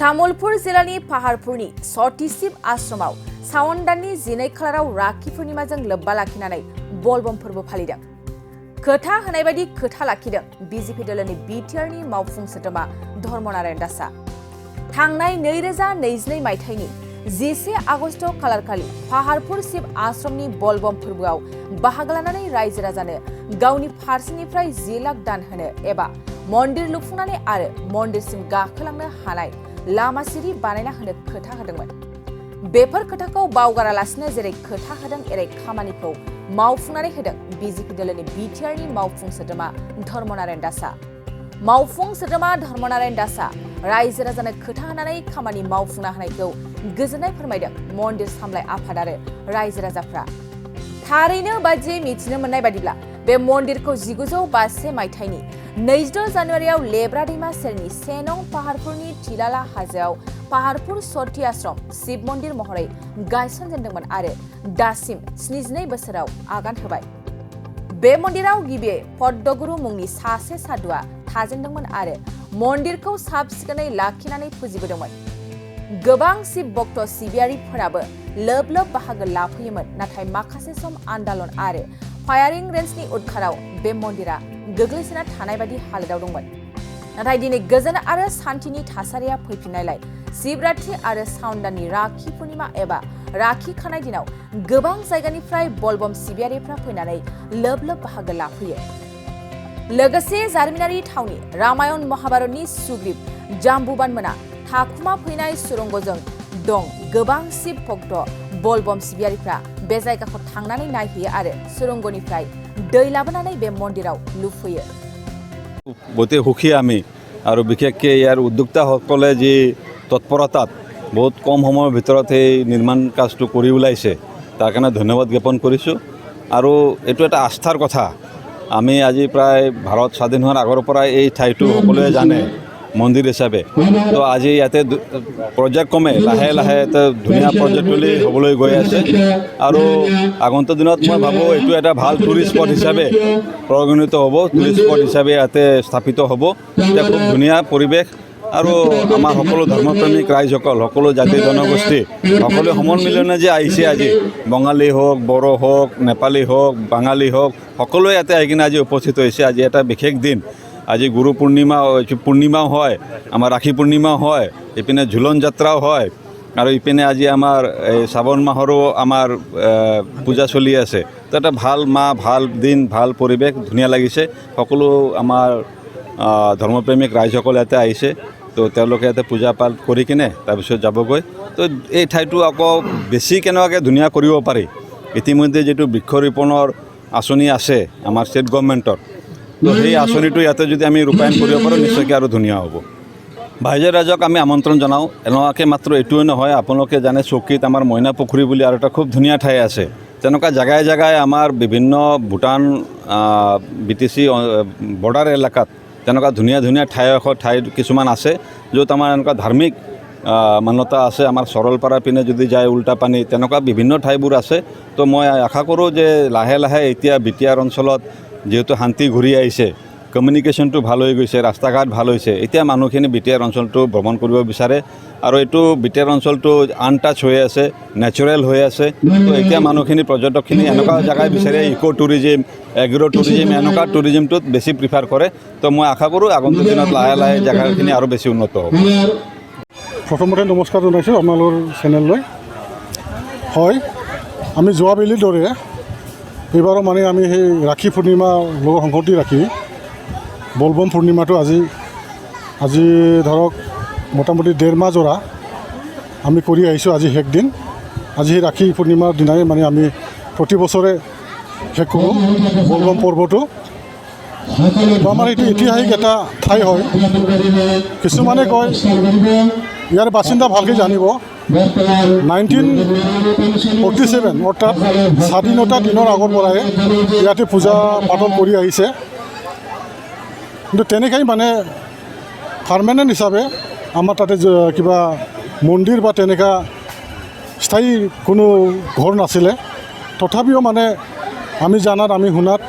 तामुलपुर जिल्लानि पाहारपुरनि सती शिव आश्रमाव सावन दाननि 12 खालाराव राखि पूर्णिमाजों लोब्बा लाखिनानै बलबम फोरबो फालिदों। खोथा होनाय बायदि खोथा लाखिदों बीजेपी दलनि बिटिआरनि मावफुं सोद्रोमा धर्मनारायण दासआ। थांनाय 2022 मायथाइनि 11 आगस्ट खालारखालि पाहारपुर शिव आश्रमनि बलबम फोरबोआव बाहागो लानानै रायजो राजानो गावनि फारसेनिफ्राय 10 लाख दान होनो एबा मन्दिर लुफुंनानै आरो मन्दिरसिम गाखोलांनो हानाय लामा सिरि बानायना होनो खोथा होदोंमोन। बेफोर खोथाखौ बावगारालासिनो जेरै खोथा होदों एरै खामानिखौ मावफुंनानै होदों बीजेपी दलनि बिटिआरनि मावफुं सोद्रोमा धर्मनारायण दासआ। मावफुं सोद्रोमा धर्मनारायण दासआ रायजो राजानो खोथा होनानै खामानि मावफुंना होनायखौ गोजोननाय फोरमायदों मन्दिर सामलाय आफाद आरो रायजो राजाफ्रा। थारैनो बादियै मिथिनो मोननाय बादिब्ला बे मन्दिरखौ 1952 मायथाइनि 22 जानुवारियाव लेब्रा दैमा सेरनि 1 नं पाहारपुरनि थिलाला हाजोआव पाहारपुर सती आश्रम शिव मन्दिर महरै गायसनजेनदोंमोन आरो दासिम 72 बोसोराव आगान होबाय। बे मन्दिराव गिबियै पद्मगुरु मुंनि सासे साधुआ थाजेनदोंमोन आरो मन्दिरखौ साब सिखोनै लाखिनानै फुजिबोदोंमोन। गोबां शिब भक्त सिबियारिफोराबो लोब लोब बाहागो लाफैयोमोन, नाथाय माखासे सम आन्दालन आरो फायारिं रेन्जनि उदखाराव बे मन्दिरा गोग्लैसोना थानाय बायदि हालोदाव दंमोन। नाथाय दिनै गोजोन आरो सान्थिनि थासारिया फैफिननायलाय शिवरात्रि आरो सावन दाननि राखि पूर्णिमा एबा राखि खानाय दिनाव गोबां जायगानिफ्राय बलबम सिबियारिफ्रा फैनानै लोब लोब बाहागो लाफैयो। लोगोसे जारिमिनारि थावनि रामायण महाभारतनि सुग्रीव जाम्बुबान मोना थाखुमा फैनाय सुरंगजों दं। गोबां शिव भक्त बलबम सिबियारिफ्रा बे जायगाखौ थांनानै नायहैयो आरो सुरंगनिफ्राय दै लाबोनानै बे मन्दिराव लुफैयो। बहुते সুখী আমি আৰু বিশেষকৈ ইয়াৰ উদ্যোক্তাসকলে যি তৎপৰতাত বহুত কম সময়ৰ ভিতৰত এই নিৰ্মাণ কাজটো কৰি ওলাইছে তাৰ কাৰণে ধন্যবাদ জ্ঞাপন কৰিছোঁ। আৰু এইটো এটা আস্থাৰ কথা। আমি আজি প্ৰায় ভাৰত স্বাধীন হোৱাৰ আগৰ পৰাই এই ঠাইটো সকলোৱে জানে মন্দিৰ হিচাপে। তো আজি ইয়াতে পৰ্যায়ক্ৰমে লাহে লাহে এটা ধুনীয়া পৰ্যটনী হ'বলৈ গৈ আছে আৰু আগন্তুক দিনত মই ভাবোঁ এইটো এটা ভাল টুৰিষ্ট স্পট হিচাপে পৰিগণিত হ'ব, টুৰিষ্ট স্পট হিচাপে ইয়াতে স্থাপিত হ'ব। এতিয়া খুব ধুনীয়া পৰিৱেশ আৰু আমাৰ সকলো ধৰ্মপ্ৰেমিক ৰাইজসকল, সকলো জাতি জনগোষ্ঠী সকলোৱে সমন্মিলনে যে আহিছে আজি, বঙালী হওক, বড়ো হওক, নেপালী হওক, বাঙালী হওক, সকলোৱে ইয়াতে আহি কিনে আজি উপস্থিত হৈছে। আজি এটা বিশেষ দিন। আজি গুৰু পূৰ্ণিমাও হয়, আমাৰ ৰাখি পূৰ্ণিমাও হয়, ইপিনে ঝুলন যাত্ৰাও হয় আৰু ইপিনে আজি আমাৰ শ্ৰাৱণ মাহৰো আমাৰ পূজা চলি আছে। তো এটা ভাল মাহ, ভাল দিন, ভাল পৰিৱেশ, ধুনীয়া লাগিছে। সকলো আমাৰ ধৰ্মপ্ৰেমিক ৰাইজসকল ইয়াতে আহিছে। তো তেওঁলোকে ইয়াতে পূজা পাঠ কৰি কিনে তাৰপিছত যাবগৈ। তো এই ঠাইটো আকৌ বেছি কেনেকুৱাকৈ ধুনীয়া কৰিব পাৰি, ইতিমধ্যে যিটো বৃক্ষৰোপণৰ আঁচনি আছে আমাৰ ষ্টেট গভৰ্ণমেণ্টৰ, তো সেই আঁচনিটো ইয়াতে যদি আমি ৰূপায়ণ কৰিব পাৰোঁ নিশ্চয়কৈ আৰু ধুনীয়া হ'ব। ৰাইজে ৰাইজক আমি আমন্ত্ৰণ জনাওঁ। এনেকুৱাকৈ মাত্ৰ এইটোৱে নহয়, আপোনালোকে জানে চৌকিত আমাৰ মইনা পুখুৰী বুলি আৰু এটা খুব ধুনীয়া ঠাই আছে। তেনেকুৱা জেগাই জেগাই আমাৰ বিভিন্ন ভূটান BTC বৰ্ডাৰ এলেকাত তেনেকুৱা ধুনীয়া ধুনীয়া ঠাই কিছুমান আছে য'ত আমাৰ এনেকুৱা ধাৰ্মিক মান্যতা আছে। আমাৰ সৰলপাৰা পিনে যদি যায় উল্টাপানী, তেনেকুৱা বিভিন্ন ঠাইবোৰ আছে। তো মই আশা কৰোঁ যে লাহে লাহে এতিয়া বিটিআৰ অঞ্চলত যিহেতু শান্তি ঘূৰি আহিছে, কমিউনিকেশ্যনটো ভাল হৈ গৈছে, ৰাস্তা ঘাট ভাল হৈছে, এতিয়া মানুহখিনি বিটিআৰ অঞ্চলটো ভ্ৰমণ কৰিব বিচাৰে আৰু এইটো বিটিআৰ অঞ্চলটো আনটাচ হৈ আছে, নেচাৰেল হৈ আছে। তো এতিয়া মানুহখিনি, পৰ্যটকখিনি এনেকুৱা জেগাই বিচাৰে, ইক' টুৰিজিম, এগ্ৰ' টুৰিজিম, এনেকুৱা টুৰিজিমটোত বেছি প্ৰিফাৰ কৰে। তো মই আশা কৰোঁ আগন্তুক দিনত লাহে লাহে জেগাখিনি আৰু বেছি উন্নত হ'ব। প্ৰথমতে নমস্কাৰ জনাইছোঁ আপোনালোকৰ চেনেললৈ। হয়, আমি যোৱাবেলিৰ দৰে এইবাৰো মানে আমি সেই ৰাখি পূৰ্ণিমা লগত সংগতি ৰাখি বলবম পূৰ্ণিমাটো আজি ধৰক মোটামুটি 1.5 মাহ জোৰা আমি কৰি আহিছোঁ। আজি শেষ দিন। আজি সেই ৰাখি পূৰ্ণিমাৰ দিনাই মানে আমি প্ৰতি বছৰে শেষ কৰোঁ বলবম পৰ্বটো। আমাৰ এইটো ঐতিহাসিক এটা ঠাই হয়। কিছুমানে কয়, ইয়াৰ বাসিন্দা ভালকৈ জানিব, 1947 অৰ্থাৎ স্বাধীনতা দিনৰ আগৰ পৰাই ইয়াতে পূজা পাতল কৰি আহিছে। কিন্তু তেনেকৈ মানে পাৰ্মানেণ্ট হিচাপে আমাৰ তাতে কিবা মন্দিৰ বা তেনেকুৱা স্থায়ী কোনো ঘৰ নাছিলে। তথাপিও মানে আমি জানাত, আমি শুনাত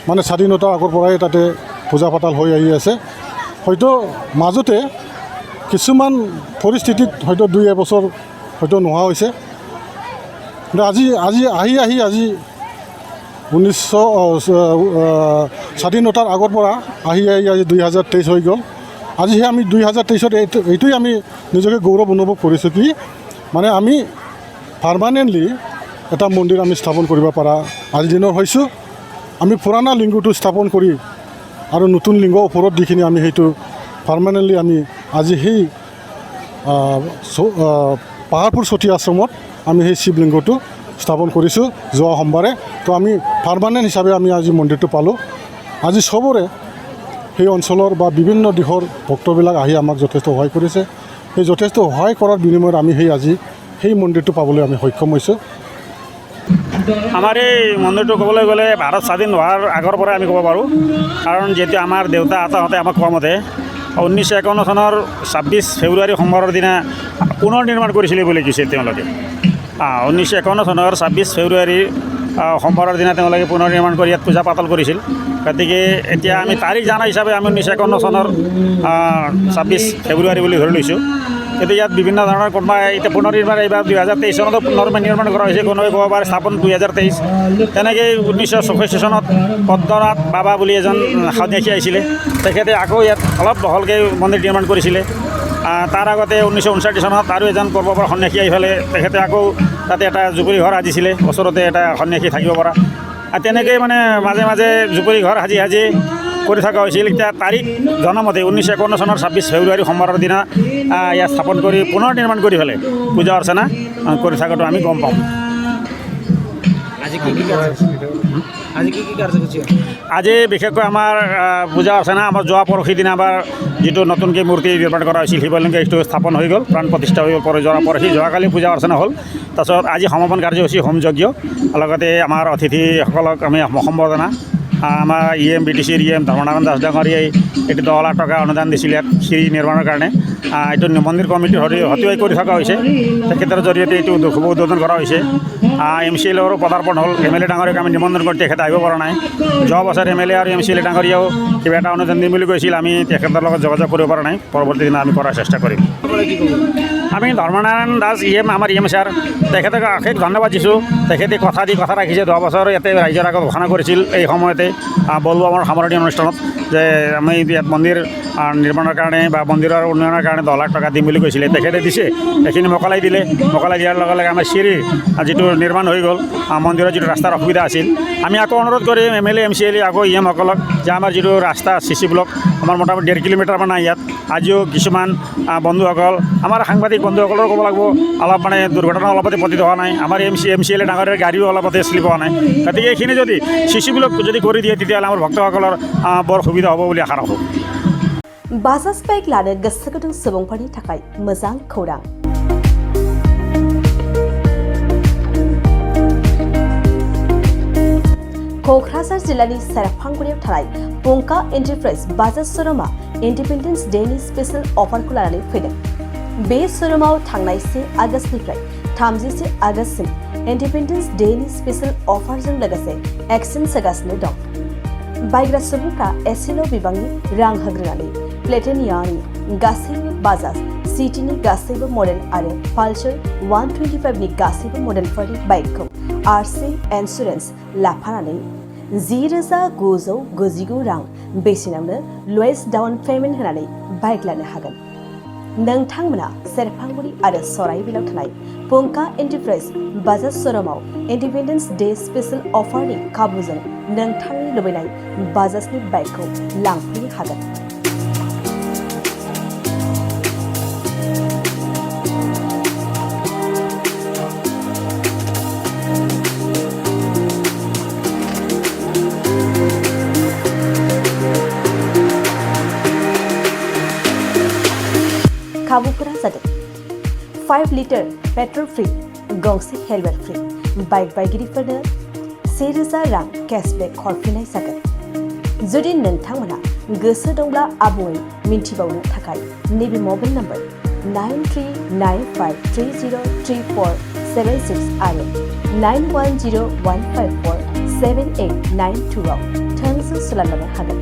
মানে স্বাধীনতাৰ আগৰ পৰাই তাতে পূজা পাতল হৈ আহি আছে। হয়তো মাজতে কিছুমান পৰিস্থিতিত হয়তো 2-1 বছৰ হয়তো নোহোৱা হৈছে। কিন্তু আজি 19স্বাধীনতাৰ আগৰ পৰা আজি 2023 হৈ গ'ল। আজিহে আমি 2023-ত এইটোৱে আমি নিজকে গৌৰৱ অনুভৱ কৰিছোঁ কি মানে আমি পাৰ্মানেণ্টলি এটা মন্দিৰ আমি স্থাপন কৰিব পৰা আজিৰ দিনৰ হৈছোঁ। আমি পুৰণা লিংগটো স্থাপন কৰি আৰু নতুন লিংগ ওপৰত দিখিনি আমি সেইটো পাৰ্মানেণ্টলি আমি আজি সেই পাহাৰপুৰ চতিয়া আশ্ৰমত আমি সেই শিৱলিংগটো স্থাপন কৰিছোঁ যোৱা সোমবাৰে। তো আমি পাৰ্মানেণ্ট হিচাপে আমি আজি মন্দিৰটো পালোঁ। আজি চবৰে সেই অঞ্চলৰ বা বিভিন্ন দিশৰ ভক্তবিলাক আহি আমাক যথেষ্ট সহায় কৰিছে। সেই যথেষ্ট সহায় কৰাৰ বিনিময়ত আমি আজি সেই মন্দিৰটো পাবলৈ আমি সক্ষম হৈছোঁ। আমাৰ এই মন্দিৰটো ক'বলৈ গ'লে ভাৰত স্বাধীন হোৱাৰ আগৰ পৰাই আমি ক'ব পাৰোঁ। কাৰণ যিহেতু আমাৰ দেউতা আতাহঁতে আমাক কোৱা মতে 1951 চনৰ 26 ফেব্ৰুৱাৰী সোমবাৰৰ দিনা পুনৰ নিৰ্মাণ কৰিছিলে বুলি কৈছে তেওঁলোকে। 1951 চনৰ 26 ফেব্ৰুৱাৰী সোমবাৰৰ দিনা তেওঁলোকে পুনৰ নিৰ্মাণ কৰি ইয়াত পূজা পাতল কৰিছিল। গতিকে এতিয়া আমি তাৰিখ জানা হিচাপে আমি 1951 চনৰ 26 ফেব্ৰুৱাৰী বুলি ধৰি লৈছোঁ। কিন্তু ইয়াত বিভিন্ন ধৰণৰ কোনোবাই এতিয়া পুনৰ নিৰ্মাণ এইবাৰ 2023 চনতো পুনৰ নিৰ্মাণ কৰা হৈছে। কোনোবাই ক'ব পাৰে স্থাপন 2023। তেনেকৈ 1964 চনত পদ্মনাথ বাবা বুলি এজন সন্যাসী আহিছিলে। তেখেতে আকৌ ইয়াত অলপ বহলকৈ মন্দিৰ নিৰ্মাণ কৰিছিলে। তাৰ আগতে 1959 চনত আৰু এজন পূৰ্বপৰা সন্যাসী আহি পেলাই তেখেতে আকৌ তাতে এটা জুপুৰি ঘৰ সাজিছিলে, ওচৰতে এটা সন্যাসী থাকিব পৰা। তেনেকৈ মানে মাজে মাজে জুপুৰি ঘৰ সাজি কৰি থকা হৈছিল। এতিয়া তাৰিখ জনামতে 1951 চনৰ 26 ফেব্ৰুৱাৰী সোমবাৰৰ দিনা ইয়াত স্থাপন কৰি পুনৰ নিৰ্মাণ কৰি পেলাই পূজা অৰ্চনা কৰি থকাটো আমি গম পাওঁ। আজি বিশেষকৈ আমাৰ পূজা অৰ্চনা আমাৰ যোৱা পৰহি দিনা আমাৰ যিটো নতুনকৈ মূৰ্তি নিৰ্মাণ কৰা হৈছিল শিৱলিংগ সেইটো স্থাপন হৈ গ'ল, প্ৰাণ প্ৰতিষ্ঠা হৈ গ'ল। যোৱাকালি পূজা অৰ্চনা হ'ল। তাৰপিছত আজি সমাপন কাৰ্যসূচী হোম যজ্ঞ, লগতে আমাৰ অতিথিসকলক আমি সম্বৰ্ধনা। আমাৰ BTCৰ ধৰ্মনাৰায়ণ দাস ডাঙৰীয়াই এইটো 10 লাখ টকা অনুদান দিছিল ইয়াত সিৰি নিৰ্মাণৰ কাৰণে। এইটো মন্দিৰ কমিটিৰ হতুৱাই কৰি থকা হৈছে। তেখেতৰ জৰিয়তে এইটো শুভ উদ্বোধন কৰা হৈছে। MCLৰো পদাৰ্পণ হ'ল। MLA ডাঙৰীয়াক আমি নিমন্ত্ৰণ কৰি তেখেতে আহিব পৰা নাই। যোৱা বছৰ MLA আৰু MCLA ডাঙৰীয়াও কিবা এটা অনুদান দিম বুলি কৈছিল। আমি তেখেতৰ লগত যোগাযোগ কৰিব পৰা নাই। পৰৱৰ্তী দিনা আমি কৰাৰ চেষ্টা কৰিম। আমি ধৰ্মনাৰায়ণ দাস আমাৰ ছাৰ তেখেতক অশেষ ধন্যবাদ দিছোঁ। তেখেতে কথা ৰাখিছে। 10 বছৰ ইয়াতে ৰাইজৰ আগত ঘোষণা কৰিছিল এই সময়তে বলবমৰ সামৰণি অনুষ্ঠানত যে আমি ইয়াত মন্দিৰ নিৰ্মাণৰ কাৰণে বা মন্দিৰৰ উন্নয়নৰ কাৰণে 10 লাখ টকা দিম বুলি কৈছিলে। তেখেতে দিছে, এইখিনি মোকলাই দিলে। মোকলাই দিয়াৰ লগে লগে আমাৰ চিৰিৰ যিটো নিৰ্মাণ হৈ গ'ল, মন্দিৰৰ যিটো ৰাস্তাৰ অসুবিধা আছিল, আমি আকৌ অনুৰোধ কৰিম MLA MCLA আকৌ সকলক যে আমাৰ যিটো ৰাস্তা CC ব্লক আমাৰ মোটামুটি 1.5 কিলোমিটাৰমান নাই ইয়াত। আজিও কিছুমান বন্ধুসকল আমাৰ সাংবাদিক বন্ধুসকলৰো ক'ব লাগিব অলপ মানে দুৰ্ঘটনা অলপতে পতিত হোৱা নাই। আমাৰ MCLA ডাঙৰীয়াৰ গাড়ীও অলপতে শ্লিপ হোৱা নাই। গতিকে এইখিনি যদি CC ব্লক যদি কৰি দিয়ে তেতিয়াহ'লে আমাৰ ভক্তসকলৰ বৰ সুবিধা হ'ব বুলি আশা ৰাখোঁ। बाजाज बाइक लानो गोसो गुदुं सुबुंफोरनि थाखाय मोजां खौरां। क'क्राझार जिल्लानि सेरफांगुरियाव थानाय Panka enterprise Bajaj श'रुमा independence डेनि special अफारखौ लानानै फैदों। बे श'रुमाव थांनाय 1 आगस्तनिफ्राय 31 आगस्तसिम इन्डिपेन्डेन्स डेनि स्पेशल अफारजों लोगोसे एक्सचेन्ज होगासिनो दं। बायग्रा सुबुंफ्रा एसेल' बिबांनि रां होग्रोनानै प्लेटिनियानि गासैबो बाजाज सिटीनि गासैबो मडेल आरो पालसार 125नि गासैबो मडेलफोरनि बाइकखौ RC इन्सुरेन्स लाफानानै 10,999 रां बेसेनावनो लवेस्ट डाउन पेमेन्ट होनानै बाइक लानो हागोन। नोंथांमोना सेरफांगुरि आरो सराइबिलाव थानाय पंका एन्टारप्राइज बाजाज श'रुमाव इन्डिपेन्डेन्स डे स्पेशल अफारनि खाबुजों नोंथांनि लुबैनाय बाजाजनि बाइकखौ लांफैनो हागोन। खाबुफोरा जादों 5 लिटार पेट्रल फ्री, गंसे हेलमेट फ्री, बाइक बायगिरिफोरनो 1,000 रां केशबेक हरफिननाय जागोन। जुदि नोंथांमोना गोसो दंब्ला आबुङै मिन्थिबावनो थाखाय नैबे मबाइल नम्बर 9395303476 आरो 9101547892 आव थोंजों सोलायनो हागोन।